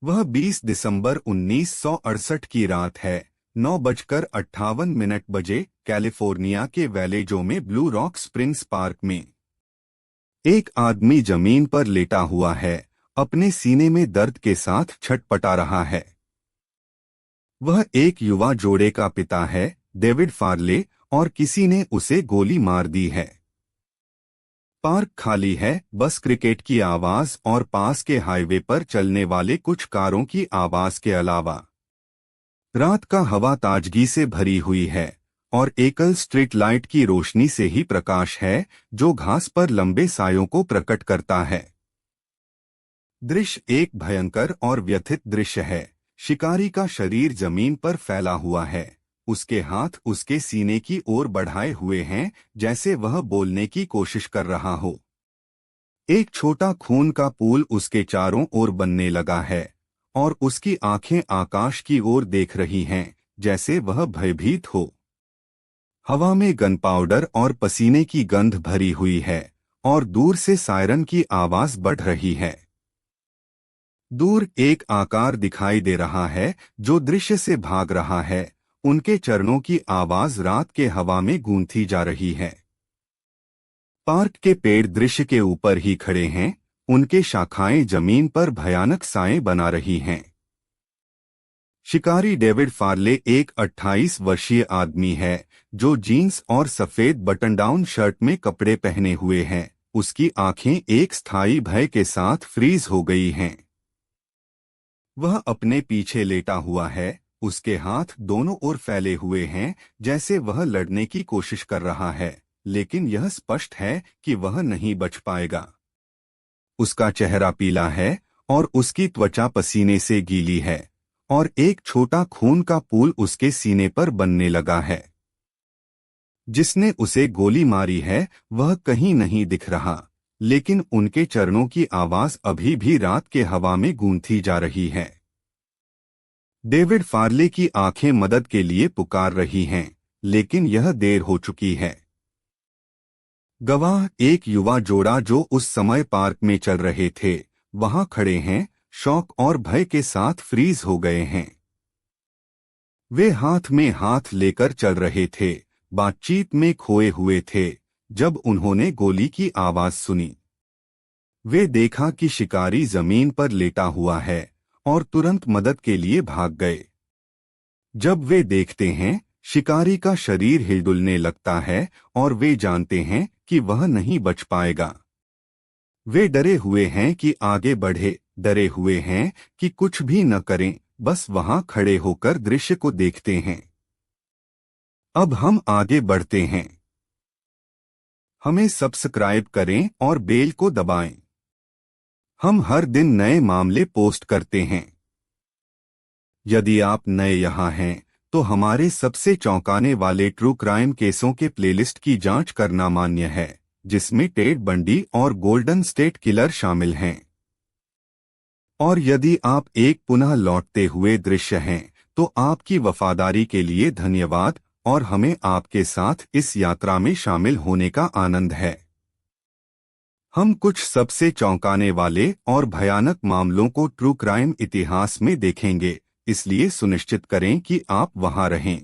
वह 20 दिसंबर 1968 की रात है। 9:58 बजे कैलिफोर्निया के वैलेजो में ब्लू रॉक स्प्रिंग्स पार्क में एक आदमी जमीन पर लेटा हुआ है, अपने सीने में दर्द के साथ छटपटा रहा है। वह एक युवा जोड़े का पिता है, डेविड फार्ले, और किसी ने उसे गोली मार दी है। पार्क खाली है, बस क्रिकेट की आवाज और पास के हाईवे पर चलने वाले कुछ कारों की आवाज के अलावा। रात का हवा ताजगी से भरी हुई है और एकल स्ट्रीट लाइट की रोशनी से ही प्रकाश है जो घास पर लंबे सायों को प्रकट करता है। दृश्य एक भयंकर और व्यथित दृश्य है। शिकारी का शरीर जमीन पर फैला हुआ है, उसके हाथ उसके सीने की ओर बढ़ाए हुए हैं जैसे वह बोलने की कोशिश कर रहा हो। एक छोटा खून का पूल उसके चारों ओर बनने लगा है और उसकी आंखें आकाश की ओर देख रही हैं जैसे वह भयभीत हो। हवा में गन पाउडर और पसीने की गंध भरी हुई है और दूर से सायरन की आवाज बढ़ रही है। दूर एक आकार दिखाई दे रहा है जो दृश्य से भाग रहा है, उनके चरणों की आवाज रात के हवा में गूंथी जा रही है। पार्क के पेड़ दृश्य के ऊपर ही खड़े हैं, उनके शाखाएं जमीन पर भयानक साएं बना रही हैं। शिकारी डेविड फार्ले एक 28 वर्षीय आदमी है जो जीन्स और सफेद बटन डाउन शर्ट में कपड़े पहने हुए हैं। उसकी आंखें एक स्थायी भय के साथ फ्रीज हो गई हैं। वह अपने पीछे लेटा हुआ है, उसके हाथ दोनों ओर फैले हुए हैं जैसे वह लड़ने की कोशिश कर रहा है, लेकिन यह स्पष्ट है कि वह नहीं बच पाएगा। उसका चेहरा पीला है और उसकी त्वचा पसीने से गीली है और एक छोटा खून का पूल उसके सीने पर बनने लगा है। जिसने उसे गोली मारी है वह कहीं नहीं दिख रहा, लेकिन उनके चरणों की आवाज अभी भी रात के हवा में गूंथी जा रही है। डेविड फार्ले की आंखें मदद के लिए पुकार रही हैं, लेकिन यह देर हो चुकी है। गवाह एक युवा जोड़ा जो उस समय पार्क में चल रहे थे, वहां खड़े हैं, शौक और भय के साथ फ्रीज हो गए हैं। वे हाथ में हाथ लेकर चल रहे थे, बातचीत में खोए हुए थे। जब उन्होंने गोली की आवाज सुनी, वे देखा कि शिकारी जमीन पर लेटा हुआ है और तुरंत मदद के लिए भाग गए। जब वे देखते हैं, शिकारी का शरीर हिलडुलने लगता है और वे जानते हैं कि वह नहीं बच पाएगा। वे डरे हुए हैं कि आगे बढ़े, डरे हुए हैं कि कुछ भी न करें, बस वहां खड़े होकर दृश्य को देखते हैं। अब हम आगे बढ़ते हैं। हमें सब्सक्राइब करें और बेल को दबाएं। हम हर दिन नए मामले पोस्ट करते हैं। यदि आप नए यहाँ हैं तो हमारे सबसे चौंकाने वाले ट्रू क्राइम केसों के प्लेलिस्ट की जांच करना मान्य है, जिसमें टेड बंडी और गोल्डन स्टेट किलर शामिल हैं। और यदि आप एक पुनः लौटते हुए दृश्य हैं तो आपकी वफादारी के लिए धन्यवाद और हमें आपके साथ इस यात्रा में शामिल होने का आनंद है। हम कुछ सबसे चौंकाने वाले और भयानक मामलों को ट्रू क्राइम इतिहास में देखेंगे, इसलिए सुनिश्चित करें कि आप वहां रहें।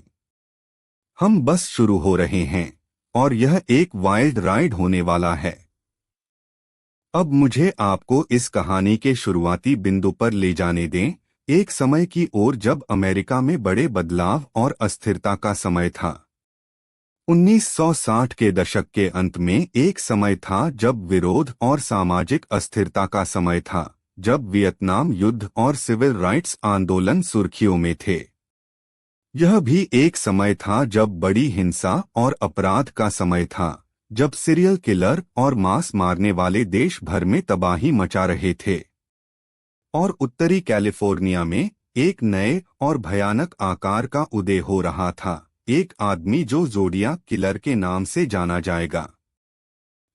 हम बस शुरू हो रहे हैं और यह एक वाइल्ड राइड होने वाला है। अब मुझे आपको इस कहानी के शुरुआती बिंदु पर ले जाने दें, एक समय की ओर जब अमेरिका में बड़े बदलाव और अस्थिरता का समय था। 1960 के दशक के अंत में एक समय था जब विरोध और सामाजिक अस्थिरता का समय था, जब वियतनाम युद्ध और सिविल राइट्स आंदोलन सुर्खियों में थे। यह भी एक समय था जब बड़ी हिंसा और अपराध का समय था, जब सीरियल किलर और मांस मारने वाले देश भर में तबाही मचा रहे थे। और उत्तरी कैलिफोर्निया में एक नए और भयानक आकार का उदय हो रहा था, एक आदमी जो ज़ोडियाक किलर के नाम से जाना जाएगा।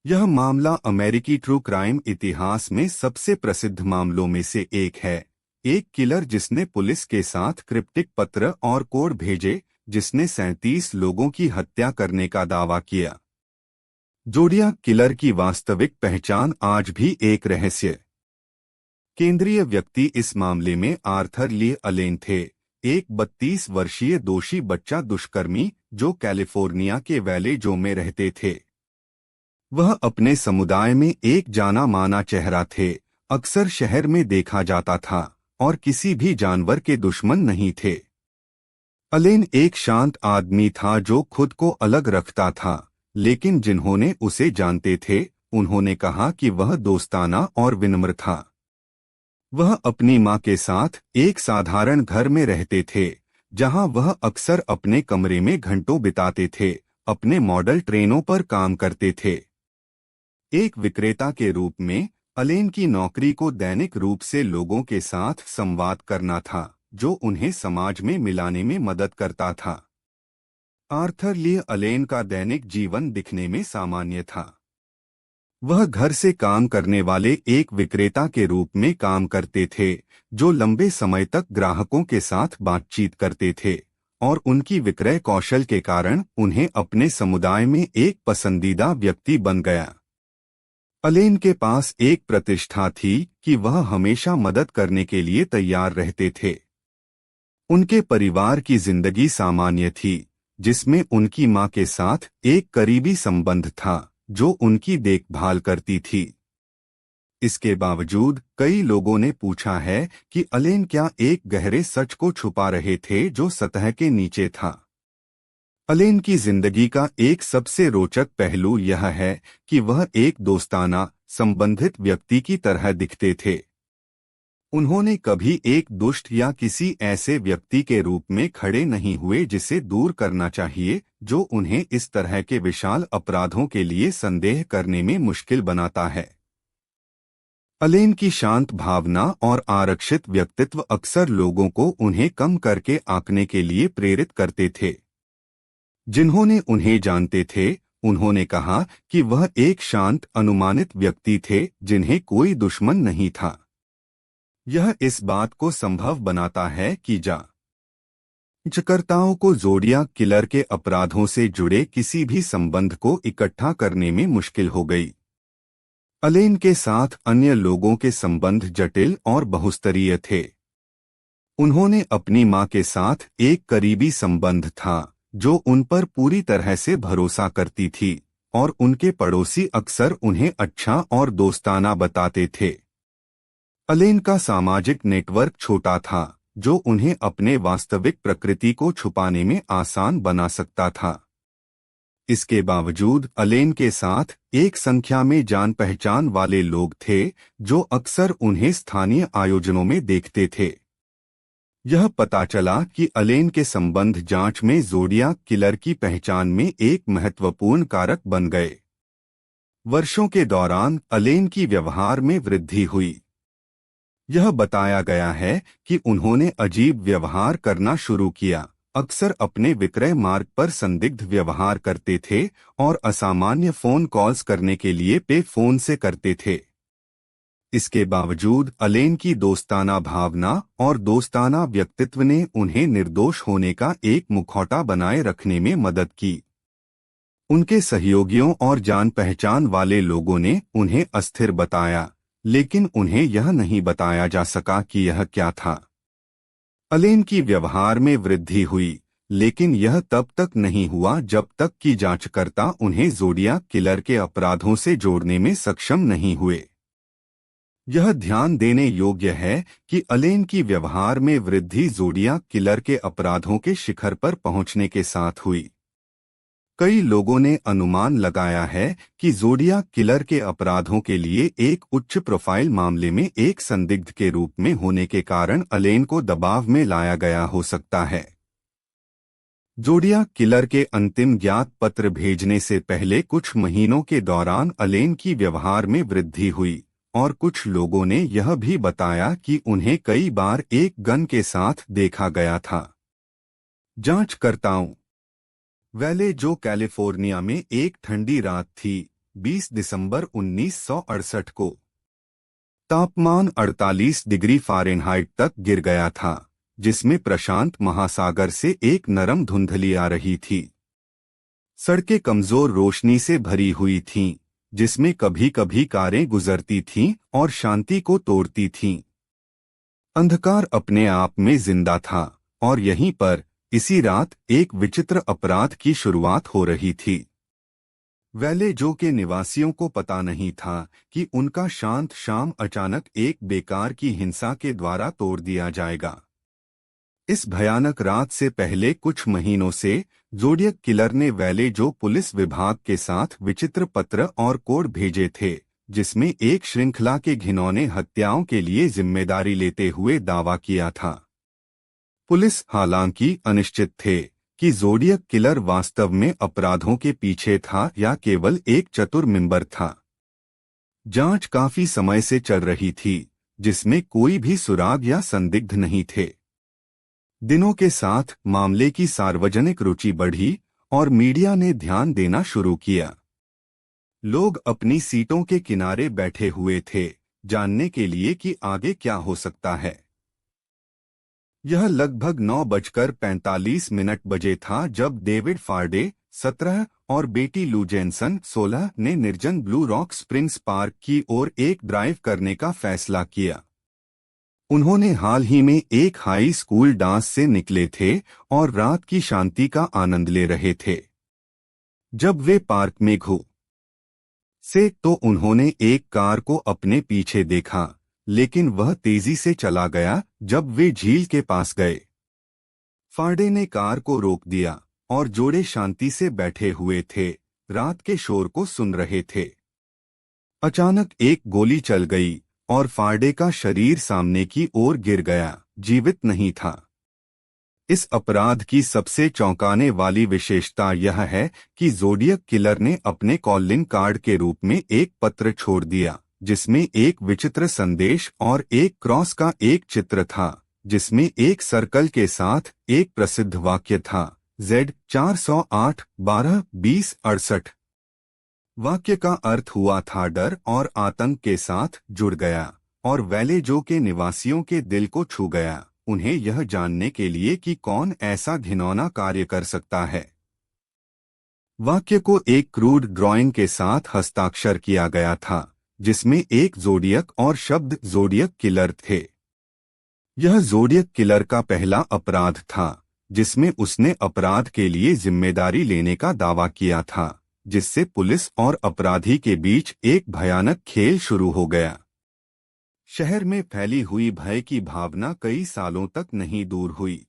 यह मामला अमेरिकी ट्रू क्राइम इतिहास में सबसे प्रसिद्ध मामलों में से एक है, एक किलर जिसने पुलिस के साथ क्रिप्टिक पत्र और कोड भेजे, जिसने 37 लोगों की हत्या करने का दावा किया। ज़ोडियाक किलर की वास्तविक पहचान आज भी एक रहस्य केंद्रीय व्यक्ति इस मामले में आर्थर ली अलेन थे, एक 32 वर्षीय दोषी बच्चा दुष्कर्मी जो कैलिफोर्निया के वैलेजो में रहते थे। वह अपने समुदाय में एक जाना माना चेहरा थे, अक्सर शहर में देखा जाता था और किसी भी जानवर के दुश्मन नहीं थे। अलेन एक शांत आदमी था जो खुद को अलग रखता था, लेकिन जिन्होंने उसे जानते थे उन्होंने कहा कि वह दोस्ताना और विनम्र था। वह अपनी मां के साथ एक साधारण घर में रहते थे, जहां वह अक्सर अपने कमरे में घंटों बिताते थे, अपने मॉडल ट्रेनों पर काम करते थे। एक विक्रेता के रूप में अलेन की नौकरी को दैनिक रूप से लोगों के साथ संवाद करना था, जो उन्हें समाज में मिलाने में मदद करता था। आर्थर ली अलेन का दैनिक जीवन दिखने में सामान्य था। वह घर से काम करने वाले एक विक्रेता के रूप में काम करते थे, जो लंबे समय तक ग्राहकों के साथ बातचीत करते थे और उनकी विक्रय कौशल के कारण उन्हें अपने समुदाय में एक पसंदीदा व्यक्ति बन गया। अलेन के पास एक प्रतिष्ठा थी कि वह हमेशा मदद करने के लिए तैयार रहते थे। उनके परिवार की जिंदगी सामान्य थी, जिसमें उनकी मां के साथ एक करीबी संबंध था जो उनकी देखभाल करती थी। इसके बावजूद कई लोगों ने पूछा है कि अलेन क्या एक गहरे सच को छुपा रहे थे जो सतह के नीचे था। अलेन की जिंदगी का एक सबसे रोचक पहलू यह है कि वह एक दोस्ताना, संबंधित व्यक्ति की तरह दिखते थे। उन्होंने कभी एक दुष्ट या किसी ऐसे व्यक्ति के रूप में खड़े नहीं हुए जिसे दूर करना चाहिए, जो उन्हें इस तरह के विशाल अपराधों के लिए संदेह करने में मुश्किल बनाता है। अलेन की शांत भावना और आरक्षित व्यक्तित्व अक्सर लोगों को उन्हें कम करके आंकने के लिए प्रेरित करते थे। जिन्होंने उन्हें जानते थे उन्होंने कहा कि वह एक शांत, अनुमानित व्यक्ति थे जिन्हें कोई दुश्मन नहीं था। यह इस बात को संभव बनाता है कि जांचकर्ताओं को ज़ोडियाक किलर के अपराधों से जुड़े किसी भी संबंध को इकट्ठा करने में मुश्किल हो गई। अलेन के साथ अन्य लोगों के संबंध जटिल और बहुस्तरीय थे। उन्होंने अपनी मां के साथ एक करीबी संबंध था जो उन पर पूरी तरह से भरोसा करती थी, और उनके पड़ोसी अक्सर उन्हें अच्छा और दोस्ताना बताते थे। अलेन का सामाजिक नेटवर्क छोटा था, जो उन्हें अपने वास्तविक प्रकृति को छुपाने में आसान बना सकता था। इसके बावजूद अलेन के साथ एक संख्या में जान पहचान वाले लोग थे जो अक्सर उन्हें स्थानीय आयोजनों में देखते थे। यह पता चला कि अलेन के संबंध जांच में ज़ोडियाक किलर की पहचान में एक महत्वपूर्ण कारक बन गए। वर्षों के दौरान अलेन की व्यवहार में वृद्धि हुई। यह बताया गया है कि उन्होंने अजीब व्यवहार करना शुरू किया, अक्सर अपने विक्रय मार्ग पर संदिग्ध व्यवहार करते थे और असामान्य फोन कॉल्स करने के लिए पे फोन से करते थे। इसके बावजूद अलेन की दोस्ताना भावना और दोस्ताना व्यक्तित्व ने उन्हें निर्दोष होने का एक मुखौटा बनाए रखने में मदद की। उनके सहयोगियों और जान पहचान वाले लोगों ने उन्हें अस्थिर बताया, लेकिन उन्हें यह नहीं बताया जा सका कि यह क्या था। अलेन की व्यवहार में वृद्धि हुई, लेकिन यह तब तक नहीं हुआ जब तक कि जांचकर्ता उन्हें ज़ोडियाक किलर के अपराधों से जोड़ने में सक्षम नहीं हुए। यह ध्यान देने योग्य है कि अलेन की व्यवहार में वृद्धि ज़ोडियाक किलर के अपराधों के शिखर पर पहुंचने के साथ हुई। कई लोगों ने अनुमान लगाया है कि ज़ोडियाक किलर के अपराधों के लिए एक उच्च प्रोफाइल मामले में एक संदिग्ध के रूप में होने के कारण अलेन को दबाव में लाया गया हो सकता है। ज़ोडियाक किलर के अंतिम ज्ञात पत्र भेजने से पहले कुछ महीनों के दौरान अलेन की व्यवहार में वृद्धि हुई, और कुछ लोगों ने यह भी बताया कि उन्हें कई बार एक गन के साथ देखा गया था। जांचकर्ताओं वैलेजो कैलिफोर्निया में एक ठंडी रात थी, 20 दिसंबर 1968 को। तापमान 48 डिग्री फ़ारेनहाइट तक गिर गया था, जिसमें प्रशांत महासागर से एक नरम धुंधली आ रही थी। सड़कें कमजोर रोशनी से भरी हुई थीं, जिसमें कभी कभी कारें गुजरती थीं और शांति को तोड़ती थीं। अंधकार अपने आप में जिंदा था और यहीं पर इसी रात एक विचित्र अपराध की शुरुआत हो रही थी। वैलेजो के निवासियों को पता नहीं था कि उनका शांत शाम अचानक एक बेकार की हिंसा के द्वारा तोड़ दिया जाएगा। इस भयानक रात से पहले कुछ महीनों से ज़ोडियक किलर ने वैलेजो पुलिस विभाग के साथ विचित्र पत्र और कोड भेजे थे, जिसमें एक श्रृंखला के घिनौने हत्याओं के लिए जिम्मेदारी लेते हुए दावा किया था। पुलिस हालांकि अनिश्चित थे कि ज़ोडियक किलर वास्तव में अपराधों के पीछे था या केवल एक चतुर मेंबर था। जांच काफी समय से चल रही थी, जिसमें कोई भी सुराग या संदिग्ध नहीं थे। दिनों के साथ मामले की सार्वजनिक रुचि बढ़ी और मीडिया ने ध्यान देना शुरू किया। लोग अपनी सीटों के किनारे बैठे हुए थे, जानने के लिए कि आगे क्या हो सकता है। यह लगभग 9:45 बजे था जब डेविड फार्डे 17 और बेटी लू जेनसन 16 ने निर्जन ब्लू रॉक स्प्रिंग्स पार्क की ओर एक ड्राइव करने का फैसला किया। उन्होंने हाल ही में एक हाई स्कूल डांस से निकले थे और रात की शांति का आनंद ले रहे थे। जब वे पार्क में घुसे तो उन्होंने एक कार को अपने पीछे देखा, लेकिन वह तेजी से चला गया जब वे झील के पास गए। फार्डे ने कार को रोक दिया और जोड़े शांति से बैठे हुए थे, रात के शोर को सुन रहे थे। अचानक एक गोली चल गई और फार्डे का शरीर सामने की ओर गिर गया, जीवित नहीं था। इस अपराध की सबसे चौंकाने वाली विशेषता यह है कि ज़ोडियक किलर ने अपने कॉलिंग कार्ड के रूप में एक पत्र छोड़ दिया, जिसमें एक विचित्र संदेश और एक क्रॉस का एक चित्र था, जिसमें एक सर्कल के साथ एक प्रसिद्ध वाक्य था, Z408 12 20 68। वाक्य का अर्थ हुआ था डर और आतंक के साथ जुड़ गया और वैलेजो के निवासियों के दिल को छू गया, उन्हें यह जानने के लिए कि कौन ऐसा घिनौना कार्य कर सकता है। वाक्य को एक क्रूड ड्राइंग के साथ हस्ताक्षर किया गया था, जिसमें एक ज़ोडियक और शब्द ज़ोडियक किलर थे। यह ज़ोडियक किलर का पहला अपराध था जिसमें उसने अपराध के लिए जिम्मेदारी लेने का दावा किया था, जिससे पुलिस और अपराधी के बीच एक भयानक खेल शुरू हो गया। शहर में फैली हुई भय की भावना कई सालों तक नहीं दूर हुई।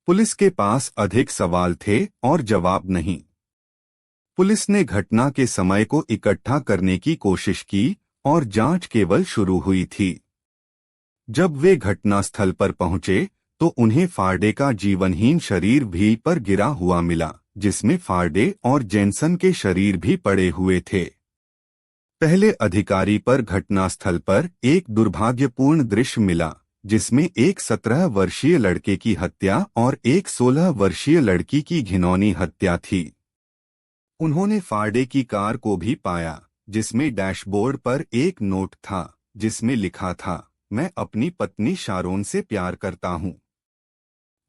पुलिस के पास अधिक सवाल थे और जवाब नहीं। पुलिस ने घटना के समय को इकट्ठा करने की कोशिश की और जांच केवल शुरू हुई थी। जब वे घटनास्थल पर पहुंचे तो उन्हें फार्डे का जीवनहीन शरीर भी पर गिरा हुआ मिला, जिसमें फार्डे और जेनसन के शरीर भी पड़े हुए थे। पहले अधिकारी पर घटनास्थल पर एक दुर्भाग्यपूर्ण दृश्य मिला, जिसमें एक 17 वर्षीय लड़के की हत्या और एक 16 वर्षीय लड़की की घिनौनी हत्या थी। उन्होंने फार्डे की कार को भी पाया, जिसमें डैशबोर्ड पर एक नोट था, जिसमें लिखा था, मैं अपनी पत्नी शारोन से प्यार करता हूं।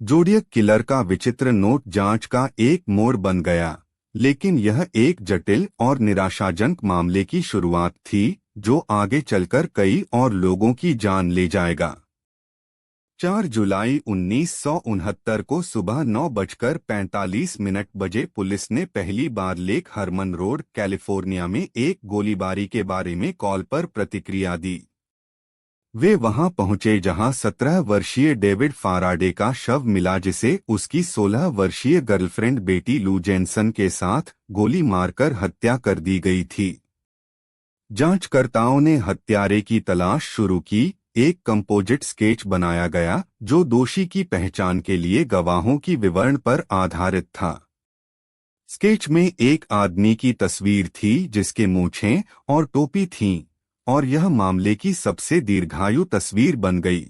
ज़ोडियक किलर का विचित्र नोट जांच का एक मोड़ बन गया, लेकिन यह एक जटिल और निराशाजनक मामले की शुरुआत थी जो आगे चलकर कई और लोगों की जान ले जाएगा। 4 जुलाई 1969 को सुबह 9:45 बजे पुलिस ने पहली बार लेक हरमन रोड, कैलिफोर्निया में एक गोलीबारी के बारे में कॉल पर प्रतिक्रिया दी। वे वहां पहुंचे जहां 17 वर्षीय डेविड फाराडे का शव मिला, जिसे उसकी 16 वर्षीय गर्लफ्रेंड बेटी लू जेनसन के साथ गोली मारकर हत्या कर दी गई थी। जांचकर्ताओं ने हत्यारे की तलाश शुरू की। एक कंपोजिट स्केच बनाया गया जो दोषी की पहचान के लिए गवाहों की विवरण पर आधारित था। स्केच में एक आदमी की तस्वीर थी जिसके मूंछें और टोपी थीं, और यह मामले की सबसे दीर्घायु तस्वीर बन गई।